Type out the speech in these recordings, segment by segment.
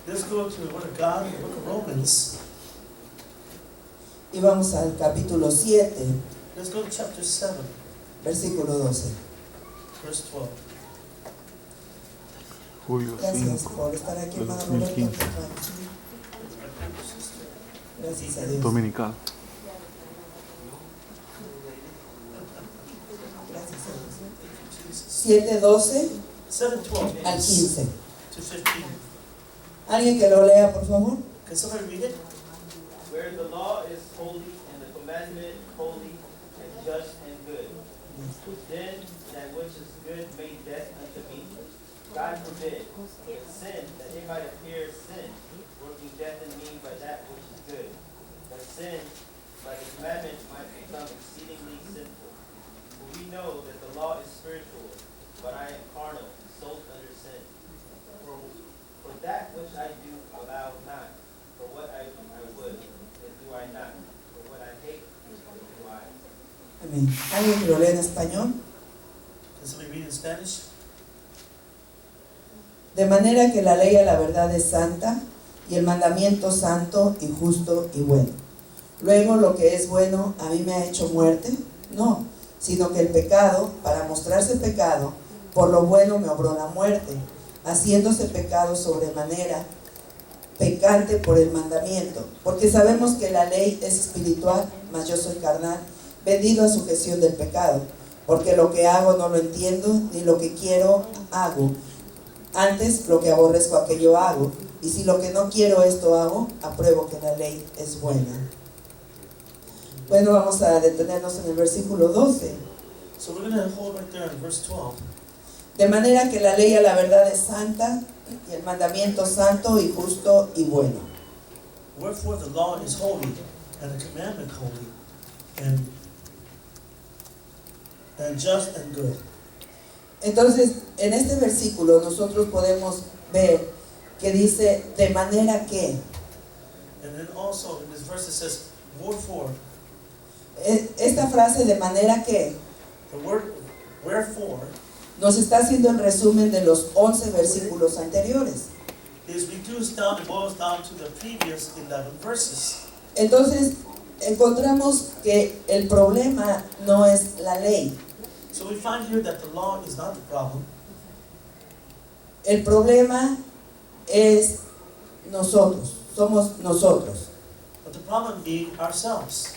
Let's go to the Word of God, the book of Romans. Y vamos al capítulo 7, Let's go to chapter 7, versículo 12. verse 12. Julio Gracias 5 por estar aquí, de hermano Roberto. 2015, Gracias a Dios. dominical. Gracias a Dios. 7, 12 7:12 al 15. to 15. ¿Alguien que lo lea, por favor? Can somebody read it? Where the law is holy and the commandment holy and just and good. Then that which is good made death unto me. God forbid. But sin, that it might appear sin, working death in me by that which is good. But sin, by the commandment, might become exceedingly sinful. For we know that the law is spiritual, but I am carnal, sold under sin. For that which I do allow not, for what I would, that do I not. For what I hate, that do I. Amén. ¿Alguien que lo lea en español? Can somebody read in Spanish? De manera que la ley a la verdad es santa y el mandamiento santo y justo y bueno. Luego lo que es bueno a mí me ha hecho muerte, no, sino que el pecado, para mostrarse pecado, por lo bueno me obró la muerte, haciéndose pecado sobremanera, pecante por el mandamiento, porque sabemos que la ley es espiritual, mas yo soy carnal, vendido a sujeción del pecado, porque lo que hago no lo entiendo, ni lo que quiero hago. Antes lo que aborrezco aquello hago, y si lo que no quiero esto hago, apruebo que la ley es buena. Bueno, vamos a detenernos en el versículo 12. So we're going to hold right there in verse 12. De manera que la ley a la verdad es santa, y el mandamiento santo y justo y bueno. Wherefore the law is holy, and the commandment holy, and just and good. Entonces, en este versículo nosotros podemos ver que dice, de manera que. And then also in this verse it says, wherefore. Esta frase, de manera que, The word wherefore nos está haciendo el resumen de los 11 versículos anteriores. is reduced down and boils down to the previous 11 verses. Entonces, encontramos que el problema no es la ley. So we find here that the law is not the problem. El problema es nosotros, somos nosotros. But the problem being ourselves.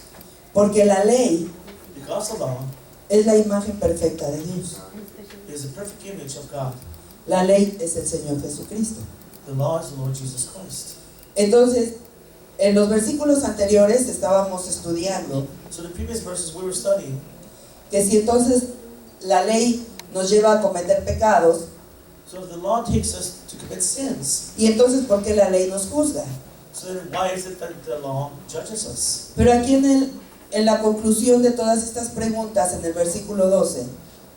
Porque la ley Because the law es la imagen perfecta de Dios. is the perfect image of God. La ley es el Señor Jesucristo. The law is the Lord Jesus Christ. Entonces, en los versículos anteriores estábamos estudiando So the previous verses we were studying, que si entonces la ley nos lleva a cometer pecados, so the law takes us to commit sins. y entonces ¿por qué la ley nos juzga? So then why is it that the law judges us? Pero aquí en la conclusión de todas estas preguntas, en el versículo 12,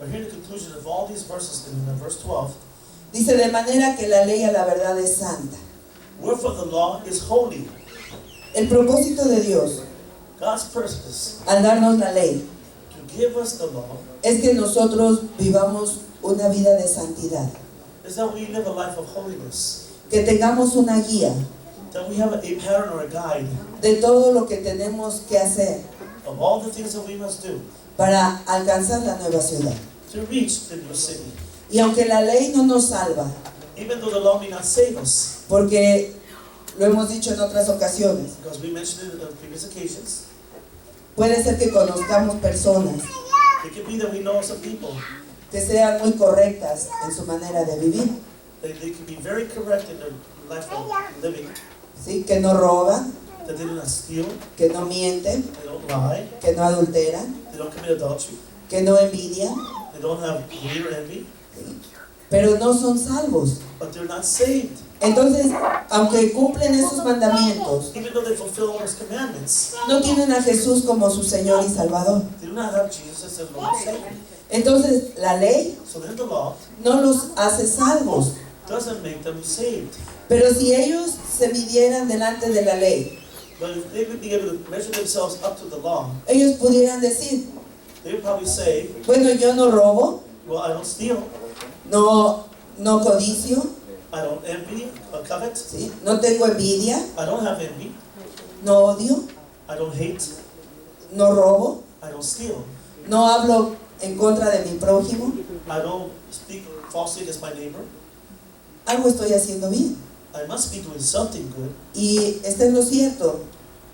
But here in the conclusion of all these verses in verse 12, dice, de manera que la ley a la verdad es santa. wherefore the law is holy. El propósito de Dios God's purpose al darnos la ley to give us the law es que nosotros vivamos una vida de santidad, is that we live a life of holiness, que tengamos una guía that we have a pattern or a guide de todo lo que tenemos que hacer of all the things that we must do para alcanzar la nueva ciudad. to reach the new city. Y aunque la ley no nos salva, Even though the law may not save us, porque lo hemos dicho en otras ocasiones, because we mentioned it on previous occasions, puede ser que conozcamos personas it could be that we know some people que sean muy correctas en su manera de vivir, that they can be very correct in their life of living, ¿sí? Que no roban, that they do not steal, que no mienten, they don't lie, que no adulteran, they don't commit adultery, que no envidian, they don't have greed or envy, ¿sí? Pero no son salvos. but they're not saved. Entonces, aunque cumplen esos mandamientos, Even though they fulfill all those commandments, no tienen a Jesús como su Señor y Salvador. they do not have Jesus as their Lord and Savior. Entonces, la ley So then the law no los hace salvos. doesn't make them saved. Pero si ellos se midieran delante de la ley, But if they would be able to measure themselves up to the law, ellos pudieran decir, they would probably say, bueno, yo no robo, well, I don't steal, no codicio, I don't envy or covet. ¿sí? No tengo envidia, I don't have envy. no odio, I don't hate. no robo, I don't steal. no hablo en contra de mi prójimo. I don't speak falsely against my neighbor. Algo estoy haciendo bien. I must be doing something good. Y está en lo cierto,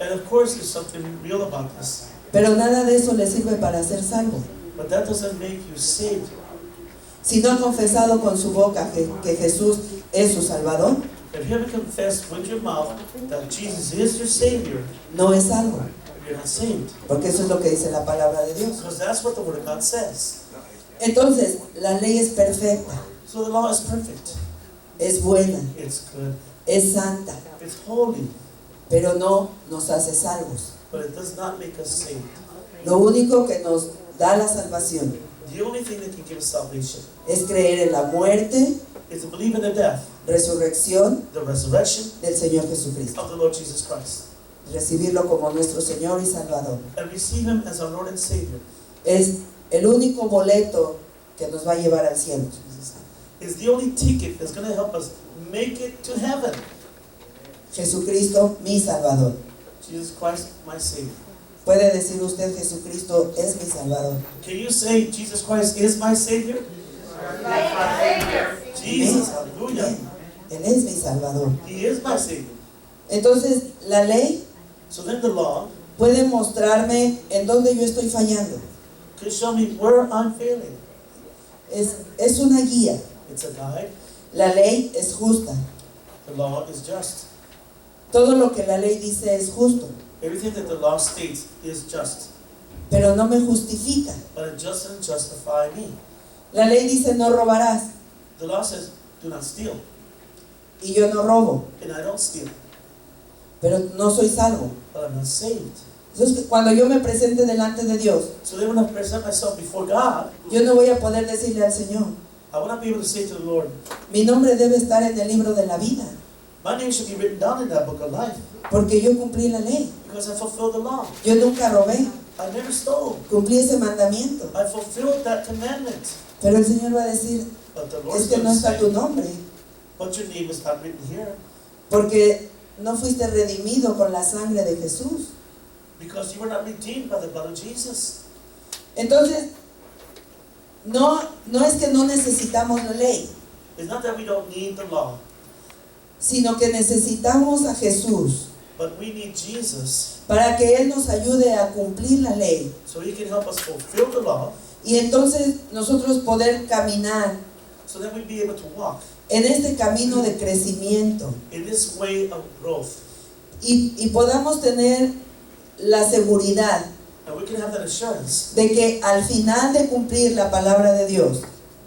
And of course, there's something real about this. pero nada de eso le sirve para ser salvo. But that doesn't make you saved. Si no ha confesado con su boca que Jesús es su Salvador, If you haven't confessed with your mouth that Jesus is your Savior, no es salvo, you're not saved. porque eso es lo que dice la palabra de Dios. Because that's what the Word of God says. Entonces, la ley es perfecta, So the law is perfect. es buena, It's good. es santa, It's holy. pero no nos hace salvos. But it does not make us saved. Lo único que nos da la salvación The only thing that can give us salvation es creer en la muerte, is to believe in the death, resurrección the resurrection del Señor Jesucristo, of the Lord Jesus Christ, recibirlo como nuestro Señor y Salvador. and receive Him as our Lord and Savior. Es el único boleto que nos va a llevar al cielo. Is the only ticket that's going to help us make it to heaven. Jesucristo, mi Salvador. Jesus Christ, my Savior. ¿Puede decir usted, Jesucristo es mi Salvador? Can you say, Jesus Christ is my Savior? Jesus, hallelujah. Bien, Él es mi Salvador. He is my Savior. Entonces, la ley So then the law puede mostrarme en dónde yo estoy fallando. can show me where I'm failing. Es una guía. It's a guide. La ley es justa. The law is just. Todo lo que la ley dice es justo, Everything that the law states is just. pero no me justifica. But it doesn't justify me. La ley dice no robarás The law says, do not steal. y yo no robo, And I don't steal. pero no soy salvo. But I'm not saved. Entonces, cuando yo me presente delante de Dios, So then when I present myself before God, yo no voy a poder decirle al Señor, I will not be able to say to the Lord, mi nombre debe estar en el libro de la vida, my name should be written down in that book of life. porque yo cumplí la ley. Because I fulfilled the law. Yo nunca robé, I never stole. cumplí ese mandamiento. I fulfilled that commandment. Pero el Señor va a decir, But the Lord es que is no going to está tu say, nombre, but your name is not written here. porque no fuiste redimido con la sangre de Jesús. Because you were not redeemed by the blood of Jesus. Entonces, no es que no necesitamos la ley, It's not that we don't need the law, sino que necesitamos a Jesús but we need Jesus para que Él nos ayude a cumplir la ley. so He can help us fulfill the law, Y entonces nosotros poder caminar so that we be able to walk en este camino de crecimiento in this way of growth. y podamos tener la seguridad And we can have that assurance de que al final de cumplir la palabra de Dios,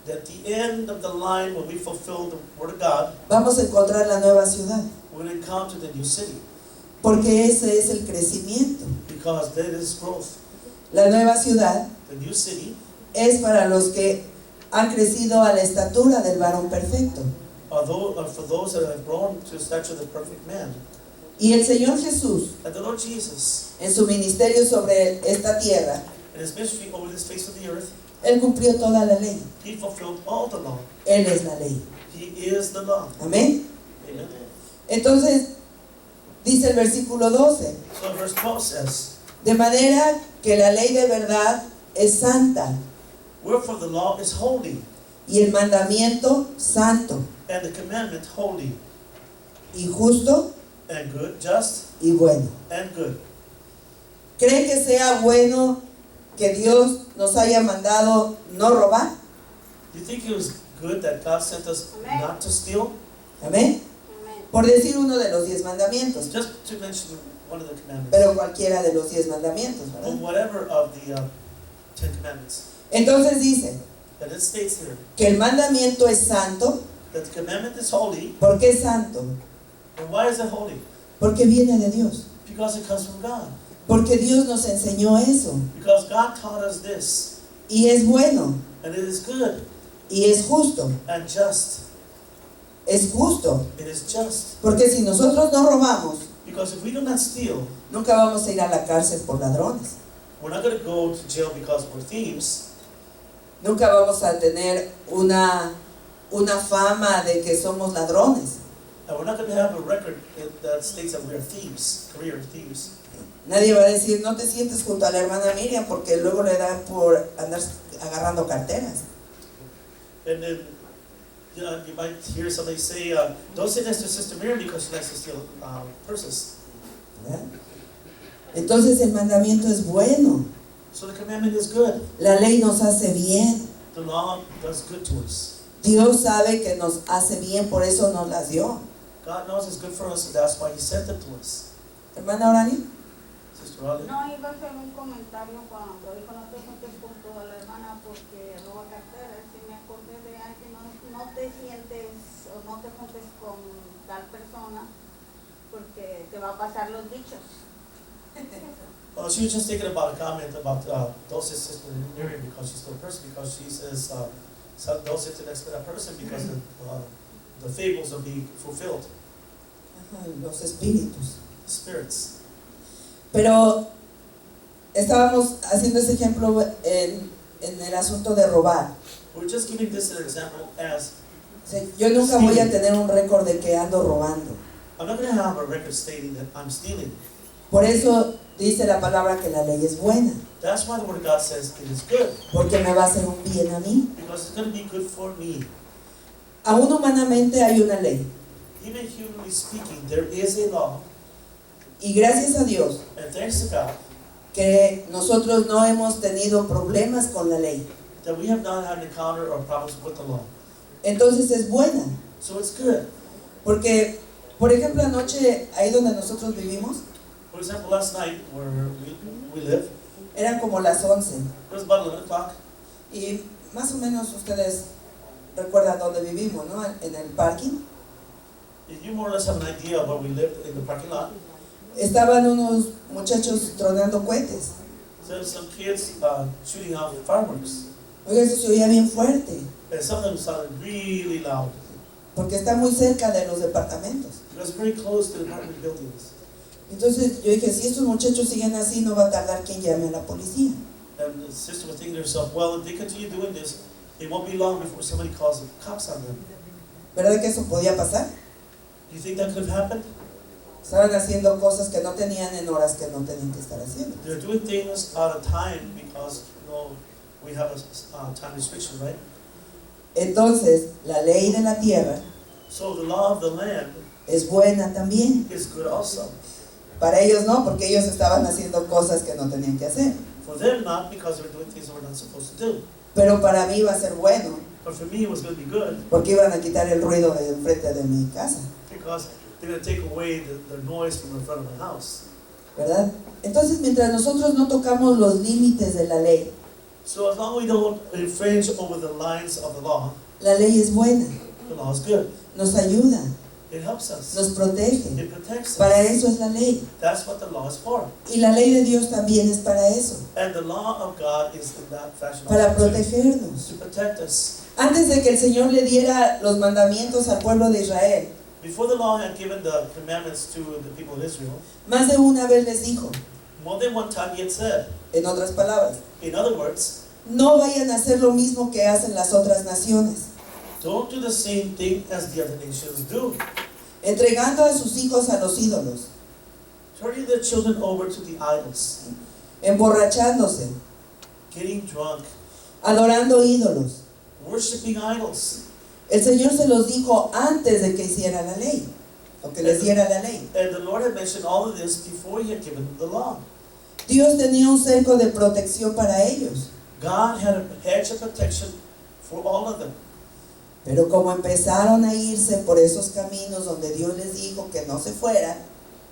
that at the end of the line, when we fulfill the Word of God, vamos a encontrar la nueva ciudad, we're going to encounter the new city. porque ese es el crecimiento. Because that is growth. La nueva ciudad The new city es para los que han crecido a la estatura del varón perfecto. are for those that have grown to the stature of the perfect man. Y el Señor Jesús, And the Lord Jesus, en su ministerio sobre esta tierra, in His ministry over this face of the earth, Él cumplió toda la ley. He fulfilled all the law. Él es la ley. He is the law. Amén. Amen. Entonces, dice el versículo 12, So verse 12 says, de manera que la ley de verdad es santa wherefore the law is holy, y el mandamiento santo and the commandment holy, y justo and good, just, y bueno. and good. ¿Creen que sea bueno que Dios nos haya mandado no robar? Do you think it was good that God sent us not to steal? Amén. Por decir uno de los 10 mandamientos, Just to mention one of the commandments. pero cualquiera de los 10 mandamientos, Or ¿verdad? whatever of the 10 commandments. Entonces dice And it states here que el mandamiento es santo. that the commandment is holy. ¿Por qué es santo? And why is it holy? Porque viene de Dios. Because it comes from God. Porque Dios nos enseñó eso. Because God taught us this. Y es bueno. And it is good Y es justo. and just. Es justo. It is just. Porque si nosotros no robamos, Because if we do not steal, nunca vamos a ir a la cárcel por ladrones. we're not going to go to jail because we're thieves. Nunca vamos a tener una fama de que somos ladrones. And we're not going to have a record that states that we are thieves, career thieves. Nadie va a decir, no te sientes junto a la hermana Miriam porque luego le da por andar agarrando carteras. And then you might hear somebody say, don't sit next to Sister Miriam because she likes to steal purses. ¿Verdad? Entonces el mandamiento es bueno. So the commandment is good. La ley nos hace bien. The law does good to us. Dios sabe que nos hace bien, por eso nos las dio. God knows it's good for us, and that's why He sent them to us. Hermana Orani. Sister Raleigh? No, iba a hacer un comentario cuando dijo no te juntes con toda la hermana porque roba carteras y me acordé de alguien, no te sientes o no te juntes con tal persona porque te va a pasar los dichos. Well, she was just thinking about a comment about don't sit Sister Miriam because she's still a person, because she says don't sit next to that person because the fables are being fulfilled. Ajá, los espíritus. Spirits. Pero estábamos haciendo ese ejemplo en el asunto de robar. We're just giving this an example as O sea, yo nunca voy a tener un récord de que ando robando. I'm not going to have a record stating that I'm stealing. Por eso dice la palabra que la ley es buena, That's why the Word of God says it is good, porque me va a hacer un bien a mí. because it's going to be good for me. Aún humanamente hay una ley. Even humanly speaking, there is a law, Y gracias a Dios and thanks to God, que nosotros no hemos tenido problemas con la ley. that we have not had an encounter or problems with the law. Entonces es buena. So it's good. Porque, por ejemplo, anoche, ahí donde nosotros vivimos, For example, last night where we live, eran como las 11. it was about 11 o'clock. Y más o menos ustedes recuerdan dónde vivimos, ¿no? En el parking. If you more or less have an idea of where we lived in the parking lot, Estaban unos muchachos tronando cohetes. so there's some kids shooting off fireworks. Oiga, eso se oía bien fuerte, And some of them sounded really loud, porque está muy cerca de los departamentos. because it's very close to the apartment buildings. Entonces yo dije, si estos muchachos siguen así, no va a tardar quien llame a la policía. And the sister was thinking to herself, well, if they continue doing this, it won't be long before somebody calls the cops on them. ¿Verdad que eso podía pasar? Do you think that could have happened? Estaban haciendo cosas que no tenían en horas que no tenían que estar haciendo. They're doing things out of time because, we have a time restriction, right? Entonces, la ley de la tierra So the law of the land es buena también. is good also. Para ellos no, porque ellos estaban haciendo cosas que no tenían que hacer. For them, not because they're doing things that we're not supposed to do. Pero para mí iba a ser bueno, But for me, it was going to be good porque iban a quitar el ruido de enfrente de mi casa, because they're going to take away the noise from in front of my house. ¿verdad? Entonces, mientras nosotros no tocamos los límites de la ley, So as long as we don't infringe over the lines of the law, la ley es buena, the law is good. nos ayuda, It helps us. nos protege. It protects Para us. eso es la ley. That's what the law is for. Y la ley de Dios también es para eso, And the law of God is in that fashion para also, protegernos. to protect us. Antes de que el Señor le diera los mandamientos al pueblo de Israel, Before the law had given the commandments to the people of Israel, más de una vez les dijo, more than one time he had said, en otras palabras, in other words, no vayan a hacer lo mismo que hacen las otras naciones, don't do the same thing as the other nations do, entregando a sus hijos a los ídolos, turning their children over to the idols, emborrachándose, getting drunk, adorando ídolos. worshiping idols. El Señor se los dijo antes de que hiciera la ley, o que les diera la ley. And the Lord had mentioned all of this before he had given the law. Dios tenía un cerco de protección para ellos, God had a hedge of protection for all of them. pero como empezaron a irse por esos caminos donde Dios les dijo que no se fueran,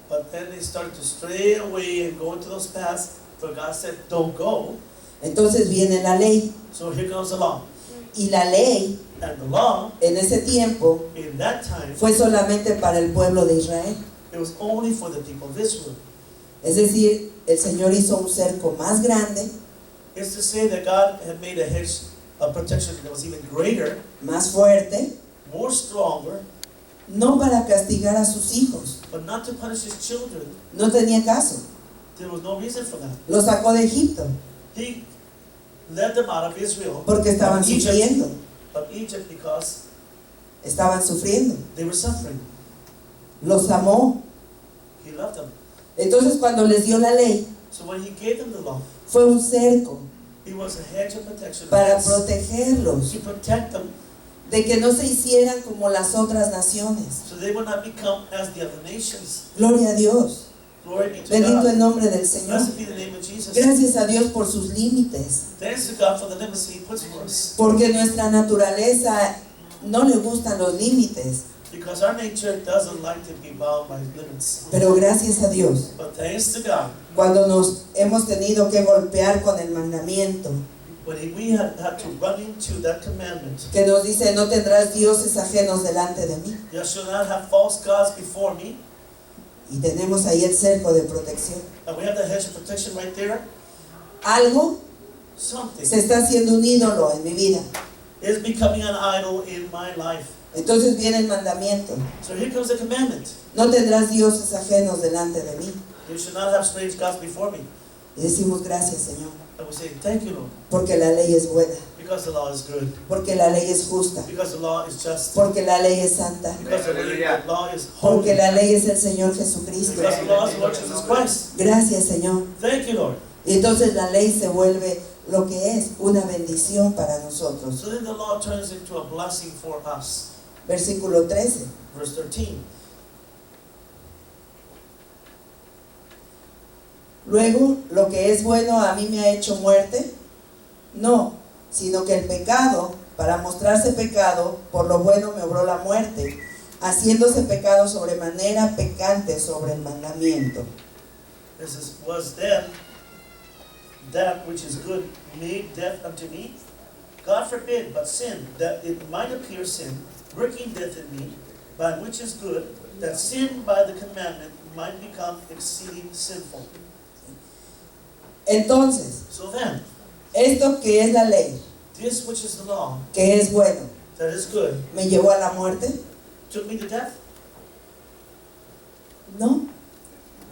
But then they started to stray away and go into those paths, but God said, don't go. entonces viene la ley. So here comes the law. Y la ley And the law, en ese tiempo in that time, fue solamente para el pueblo de Israel. it was only for the people of Israel. Es decir, el Señor hizo un cerco más grande, It's to say that God had made a hedge of protection that was even greater, más fuerte, more stronger, no para castigar a sus hijos. but not to punish his children. No tenía caso. There was no reason for that. Los sacó de Egipto He led them out of Israel, porque estaban of Egypt, sufriendo. of Egypt because estaban sufriendo. They were suffering. Los amó. He loved them. Entonces cuando les dio la ley, So when he gave them the law, fue un cerco it was a hedge of protection para against- protegerlos to protect them de que no se hicieran como las otras naciones. so they would not become as the other nations. Gloria a Dios. Glory be to Bendito el God. nombre del Señor. Blessed be the name of Jesus. Gracias a Dios por sus límites, Thanks to God for the limits He puts for us. porque nuestra naturaleza no le gustan los límites, Because our nature doesn't like to be bound by limits. pero gracias a Dios, But thanks to God, cuando nos hemos tenido que golpear con el mandamiento, when we had to run into that commandment, que nos dice, no tendrás dioses ajenos delante de mí, you shall not have false gods before me, y tenemos ahí el cerco de protección. and we have the hedge of protection right there, Algo something se está haciendo un ídolo en mi vida. is becoming an idol in my life. Entonces viene el mandamiento, So here comes the commandment. no tendrás dioses ajenos delante de mí. You should not have strange gods before me. Y decimos, gracias Señor, And we say, thank you, Lord, porque la ley es buena, because the law is good, porque la ley es justa, because the law is just, porque la ley es santa, because the law is porque holy, la ley es el Señor Jesucristo. because the law is Lord Jesus Christ. Gracias Señor. Thank you, Lord. Y entonces la ley se vuelve lo que es, una bendición para nosotros. So then the law turns into a blessing for us. Versículo 13. Verse 13. Luego, lo que es bueno a mí me ha hecho muerte. No, sino que el pecado, para mostrarse pecado, por lo bueno me obró la muerte, haciéndose pecado sobremanera pecante sobre el mandamiento. It says, was then that which is good made death unto me? God forbid, but sin, that it might appear sin, working death in me, by which is good, that sin by the commandment might become exceeding sinful. Entonces, So then, esto que es la ley, this which is the law, que es bueno, that is good, ¿me llevó a la muerte? took me to death? No,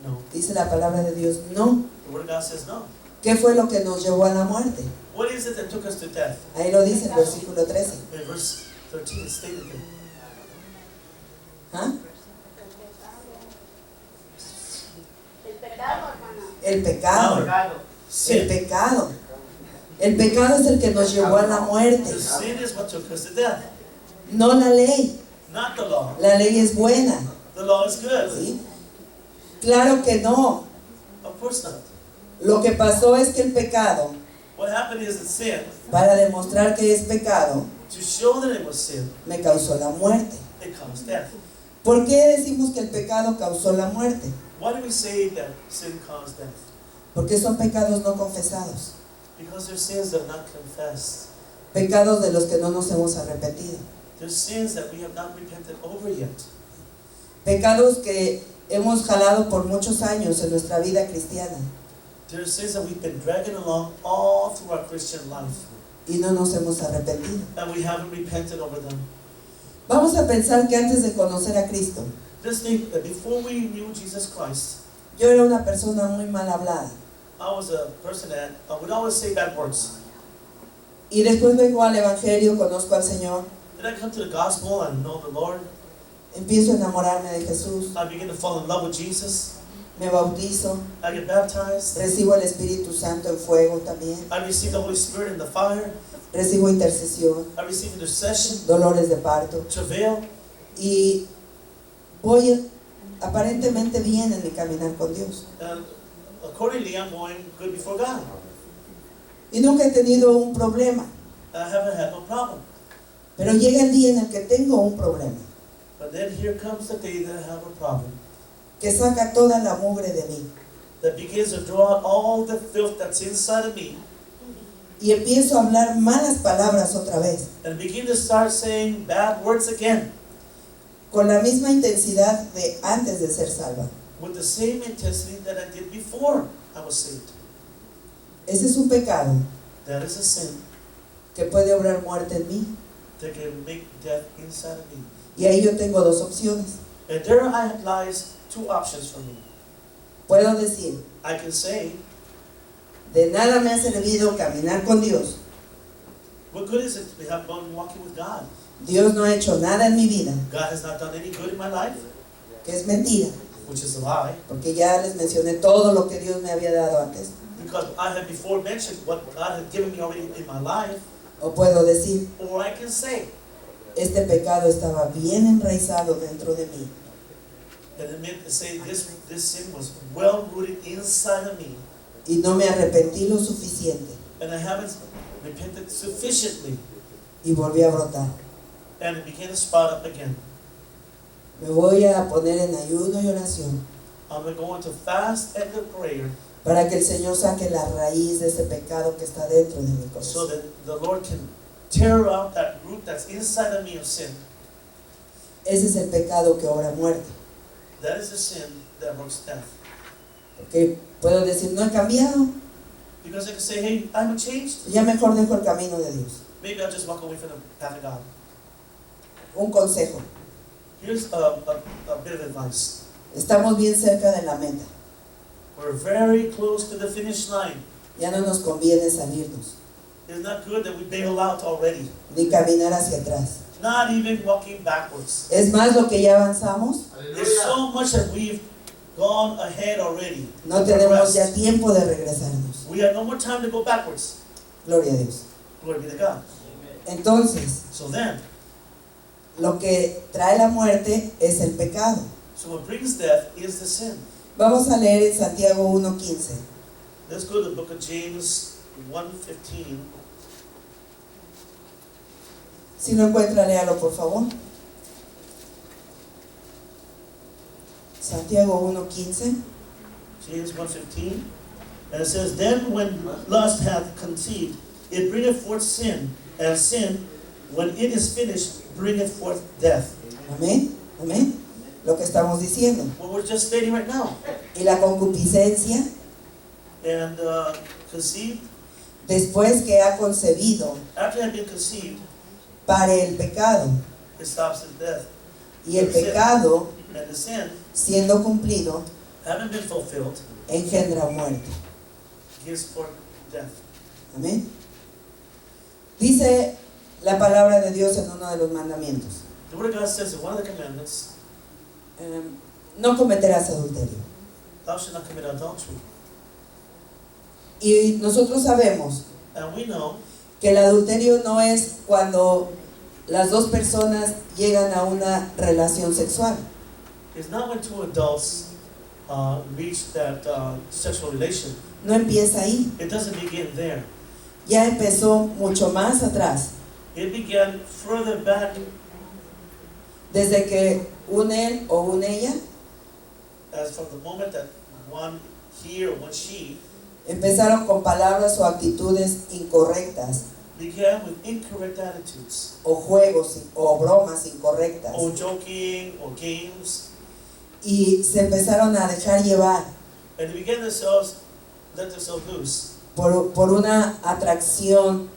No. dice la palabra de Dios, no. The word of God says no. ¿Qué fue lo que nos llevó a la muerte? What is it that took us to death? Ahí lo dice el versículo 13. In verse 13 it's stated there. ¿Ah? El pecado, hermana. El pecado. Pecado. El Sin. pecado. El pecado es el que nos llevó a la muerte, The sin is what took us to death, no la ley. not the law. La ley es buena, The law is good. ¿sí? Claro que no. Of course not. Lo que pasó es que el pecado, What happened is that sin, para demostrar que es pecado, to show that it was sin, me causó la muerte. it caused death. ¿Por qué decimos que el pecado causó la muerte? Why do we say that sin caused death? Porque son pecados no confesados, Because they're sins that are not confessed. pecados de los que no nos hemos arrepentido, They're sins that we have not repented over yet. pecados que hemos jalado por muchos años en nuestra vida cristiana They're sins that we've been dragging along all through our Christian life. y no nos hemos arrepentido. And we haven't repented over them. Vamos a pensar que antes de conocer a Cristo, Just think that before we knew Jesus Christ, yo era una persona muy mal hablada. I was a person that would always say bad words. Y después vengo al Evangelio, conozco al Señor, Then I come to the gospel and know the Lord. empiezo a enamorarme de Jesús, I begin to fall in love with Jesus. me bautizo, I get baptized. recibo el Espíritu Santo en fuego también, I receive the Holy Spirit in the fire. recibo intercesión, I receive intercession, dolores de parto travail, y voy aparentemente bien en mi caminar con Dios. and accordingly I'm going good before God. Y nunca he tenido un problema, I haven't had no problem. pero llega el día en el que tengo un problema, But then here comes the day that I have a problem que saca toda la mugre de mí. that begins to draw out all the filth that's inside of me Y empiezo a hablar malas palabras otra vez, and begin to start saying bad words again con la misma intensidad de antes de ser salva. with the same intensity that I did before I was saved. Ese es un pecado That is a sin que puede obrar muerte en mí. that can make death inside of me. Y ahí yo tengo dos opciones. And there lies two options for me. Puedo decir, I can say, de nada me ha servido caminar con Dios what good is it to have fun walking with God? Dios no ha hecho nada en mi vida, God has not done any good in my life, que es mentira, which is a lie, porque ya les mencioné todo lo que Dios me había dado antes. because I have before mentioned what God had given me already in my life, O puedo decir, or I can say, este pecado estaba bien enraizado dentro de mí and admit to say this sin was well rooted inside of me, y no me arrepentí lo suficiente and I haven't repented sufficiently, y volví a brotar. and it began to sprout up again. Me voy a poner en ayuno y oración I'm going to go into fast and good prayer para que el Señor saque la raíz de ese pecado que está dentro de mi so corazón. that the Lord can tear out that root that's inside of me of sin. Ese es el pecado que obra muerte. That is the sin that works death. Porque puedo decir, no he cambiado, Because I can say, hey, I haven't changed. ya mejor dejo el camino de Dios. Maybe I'll just walk away from the path of God. Un consejo, Here's a bit of advice. estamos bien cerca de la meta. We're very close to the finish line. Ya no nos conviene salirnos, It's not good that we bail out already. ni caminar hacia atrás. Not even walking backwards. Es más, lo que ya avanzamos, There's so much that we've gone ahead already. no tenemos ya tiempo de regresarnos. We have no more time to go backwards. Gloria a Dios. Glory be to God. Entonces, So then, lo que trae la muerte es el pecado. so what brings death is the sin. Vamos a leer en Santiago 1:15. Let's go to the book of James 1:15. Si lo encuentra, léalo por favor. Santiago 1:15. James 1:15. And it says, then when lust hath conceived, it bringeth forth sin, and sin, when it is finished, bringeth forth death. Amén. Amén. Lo que estamos diciendo. What we're just stating right now. Y la concupiscencia, And conceived, después que ha concebido, after it had been conceived, pare el pecado. it stops at death. Y el pecado, And the sin, siendo cumplido, having been fulfilled, engendra muerte. gives forth death. Amén. Dice la palabra de Dios en uno de los mandamientos: The Word of God says in one of the commandments, no cometerás adulterio. thou shalt not commit adultery. Y nosotros sabemos And we know que el adulterio no es cuando las dos personas llegan a una relación sexual. it's not when two adults reach that sexual relation. No empieza ahí. It doesn't begin there. Ya empezó mucho más atrás. It began further back, Desde que un él o un ella as from the moment that one he or one she empezaron con palabras o actitudes incorrectas, began with incorrect attitudes, o juegos o bromas incorrectas, or joking, or games, y se empezaron a dejar llevar and they began let themselves loose por una atracción,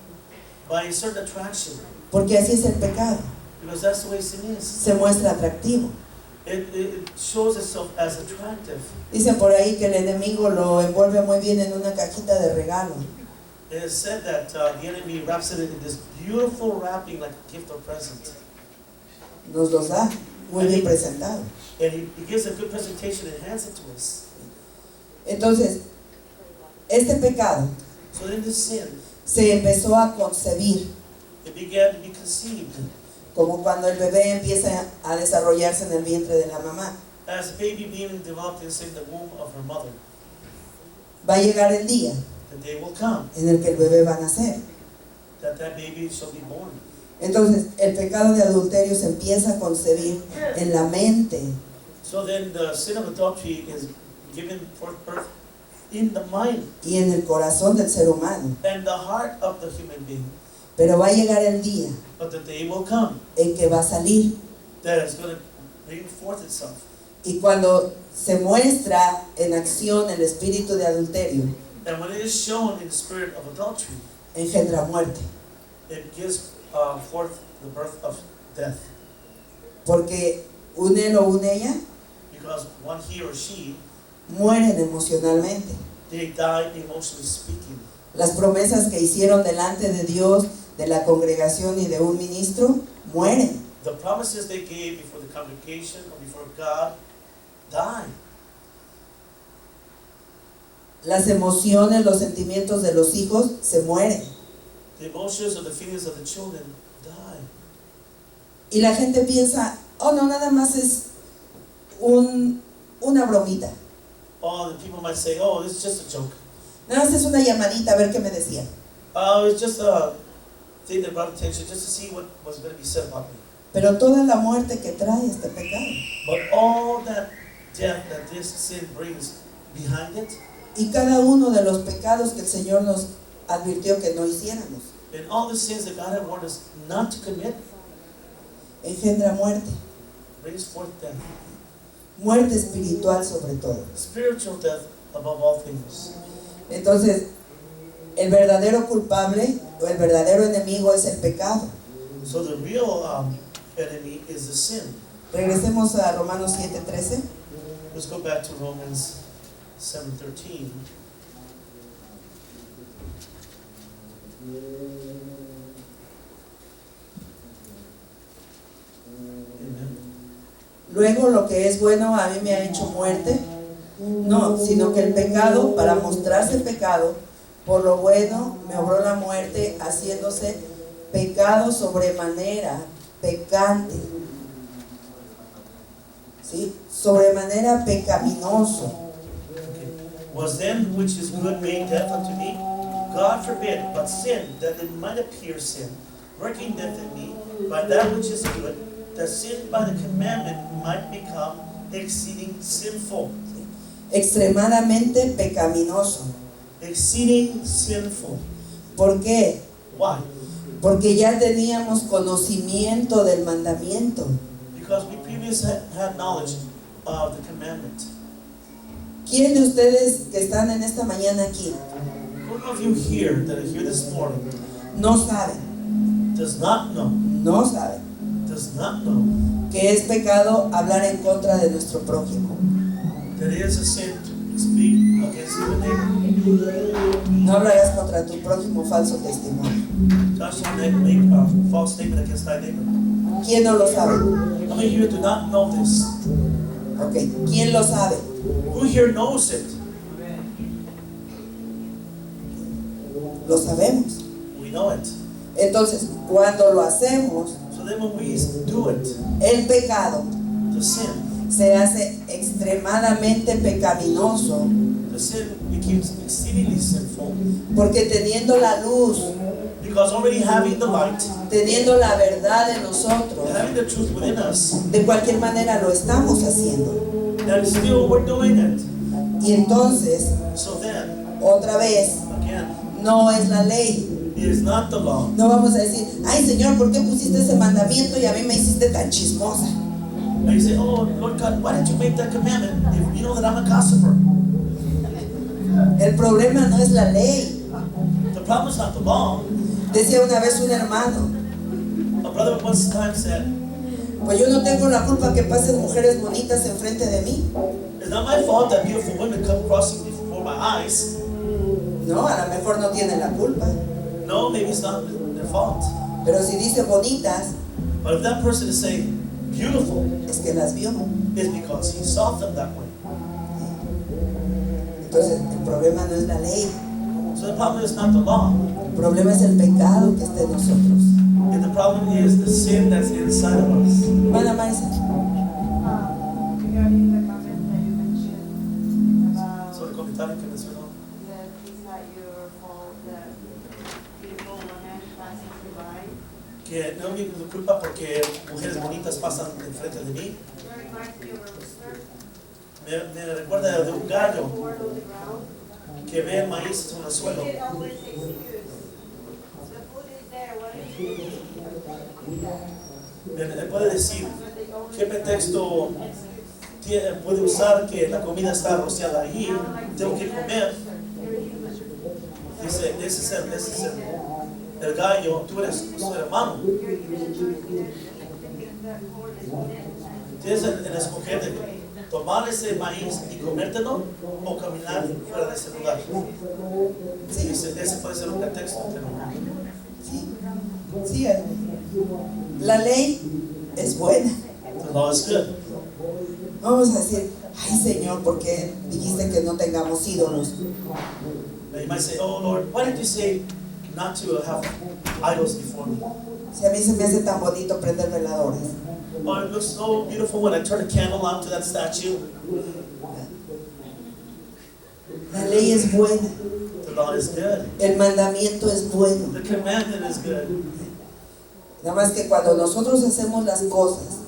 by a certain attraction, porque así es el pecado, because that's the way sin is. se muestra atractivo. It shows itself as attractive. Dicen por ahí que el enemigo lo envuelve muy bien en una cajita de regalo. It is said that the enemy wraps it in this beautiful wrapping like a gift or present. Nos los da muy bien presentado. And he gives a good presentation and hands it to us. Entonces, este pecado So in this sin, se empezó a concebir it began to be conceived como cuando el bebé empieza a desarrollarse en el vientre de la mamá. as a baby being developed inside the womb of her mother. Va a llegar el día The day will come en el que el bebé va a nacer. that baby shall be born. Entonces, el pecado de adulterio se empieza a concebir en la mente, So then the sin of adultery is given forth birth in the mind y en el corazón del ser humano. and the heart of the human being. Pero va a llegar el día But the day will come en que va a salir, that it's going to bring forth itself. y cuando se muestra en acción el espíritu de adulterio, And when it is shown in the spirit of adultery, engendra muerte. it gives forth the birth of death. Porque un él o una ella Because one he or she, mueren emocionalmente. they die emotionally speaking. Las promesas que hicieron delante de Dios, de la congregación y de un ministro, mueren. The promises they gave before the congregation or before God die. Las emociones, los sentimientos de los hijos se mueren. The emotions or the feelings of the children die. Y la gente piensa, oh no, nada más es una bromita. Oh, the people might say, oh, it's just a joke. Nada más es una llamadita a ver qué me decían. Oh, it's just a thing that brought attention just to see what was going to be said about me. Pero toda la muerte que trae este pecado But all that death that this sin brings behind it, y cada uno de los pecados que el Señor nos advirtió que no hiciéramos, and all the sins that God had warned us not to commit, engendra muerte, brings forth death. muerte espiritual sobre todo. Spiritual death above all things. Entonces, el verdadero culpable o el verdadero enemigo es el pecado. So the real enemy is the sin. Regresemos a Romanos 7:13. Let's go back to Romans 7:13. Amen. Luego lo que es bueno a mí me ha hecho muerte. No, sino que el pecado, para mostrarse pecado, por lo bueno me obró la muerte, haciéndose pecado sobremanera, pecante. ¿Sí? Sobremanera pecaminoso. Okay. Was then which is good made death unto me? God forbid, but sin, that it might appear sin, working death in me, by that which is good, that sin by the commandment might become exceeding sinful. Extremadamente pecaminoso. Exceeding sinful. ¿Por qué? Why? Porque ya teníamos conocimiento del mandamiento. Because we previously had knowledge of the commandment. ¿Quién de ustedes que están en esta mañana aquí Who of you here that are here this morning no saben, does not know que es pecado hablar en contra de nuestro prójimo? that it is a sin to speak against your neighbor? No hablarás contra tu prójimo falso testimonio. Thou shalt not make a false statement against thy neighbor. ¿Quién no lo sabe? How many of you do not know this? Ok, ¿quién lo sabe? Who here knows it? Lo sabemos. We know it. Entonces, cuando lo hacemos, So then when we do it, el pecado the sin se hace extremadamente pecaminoso, becomes exceedingly sinful. porque teniendo la luz, Because already having the light, teniendo la verdad en nosotros, having the truth within us, de cualquier manera lo estamos haciendo. that still we're doing it. Y entonces, So then, otra vez, again, no es la ley. it is not the law. No vamos a decir, ay Señor, ¿por qué pusiste ese mandamiento y a mí me hiciste tan chismosa? And you say, oh Lord God, why did you make that commandment if you know that I'm a gossiper? El problema no es la ley. The problem is not the law. Decía una vez un hermano, A brother once time said, pues yo no tengo la culpa que pasen mujeres bonitas enfrente de mí. it's not my fault that beautiful women come crossing before my eyes. No, a lo mejor no tienen la culpa. No, maybe it's not their fault. Pero si dice bonitas, But if that person is saying beautiful, es que las vio. it's because he saw them that way. Entonces, el problema no es la ley. So the problem is not the law. El problema es el pecado que está en nosotros. And the problem is the sin that's inside of us. Hermana Maisa, Regarding the comment that you mentioned about So el comentario que mencionó, that it's not your fault that people, women passing by. que no es mi culpa porque mujeres bonitas pasan enfrente de mí. That reminds me of a rooster. Me recuerda de un gallo Word on the ground. que ve el maíz en el suelo. They always excuse. The food is there, what is it? Él puede decir But they always qué pretexto puede usar que la comida está rociada allí, tengo que comer. Dice, ese es el gallo, tú eres su hermano. Tienes el escoger de tomar ese maíz y comértelo o caminar fuera de ese lugar. Dice, ese puede ser un pretexto, pero sí, sí, La ley es buena. The law is good. Vamos a decir, ay Señor, ¿por qué dijiste que no tengamos ídolos? Now you might say, oh Lord, why did you say not to have idols before me? Si a mí se me hace tan bonito prender veladores. Oh, it looks so beautiful when I turn a candle on to that statue. La ley es buena. The law is good. El mandamiento es bueno. The commandment is good. Nada más que cuando nosotros hacemos las cosas